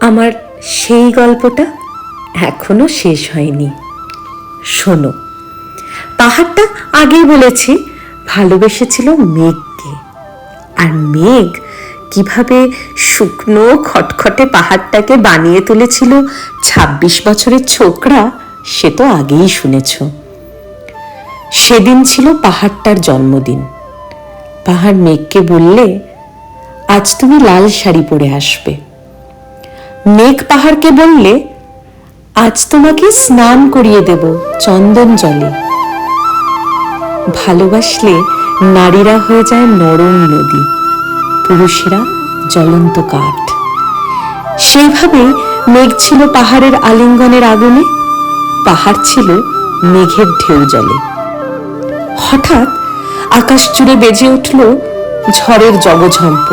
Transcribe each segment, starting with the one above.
আমার সেই গল্পটা এখনো শেষ হয়নি। শোনো, পাহাড়টা আগেই বলেছি ভালোবেসেছিল মেঘকে, আর মেঘ কিভাবে শুকনো খটখটে পাহাড়টাকে বানিয়ে তুলেছিল ২৬ বছরের ছোকরা, সে তো আগেই শুনেছ। সেদিন ছিল পাহাড়টার জন্মদিন। পাহাড় মেঘকে বললে, আজ তুমি লাল শাড়ি পরে আসবে। মেঘ পাহাড়কে বললে, আজ তোমাকে স্নান করিয়ে দেব চন্দন জলে। ভালোবাসলে নারীরা হয়ে যায় নরম নদী, পুরুষেরা জ্বলন্ত কাঠ। সেইভাবে মেঘ ছিল পাহাড়ের আলিঙ্গনের আগুনে, পাহাড় ছিল মেঘের ঢেউ জলে। হঠাৎ আকাশ জুড়ে বেজে উঠল ঝড়ের জগঝম্প।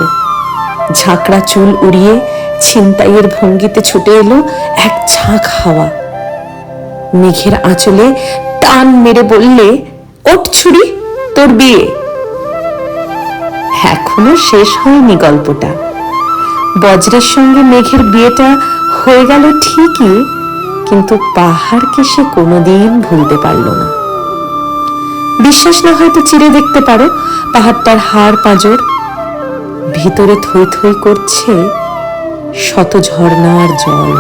ঝাঁকড়া চুল উড়িয়ে ছিনতাইয়ের ভঙ্গিতে ছুটে এলো এক ঝাঁক হাওয়া। মেঘের আঁচলে টান মেরে বললে, ওঠ ছুরি, তোর বিয়ে। এখনো শেষ হয়নি গল্পটা। বজ্রের সঙ্গে মেঘের বিয়েটা হয়ে গেল ঠিকই, কিন্তু পাহাড়কে সে কোনোদিন ভুলতে পারল না। বিশ্বাস না হয়তো চিরে দেখতে পারো পাহাড়টার হাড় পাঁজর। ভিতরে থই থই করছে শত ঝর্ণার জল।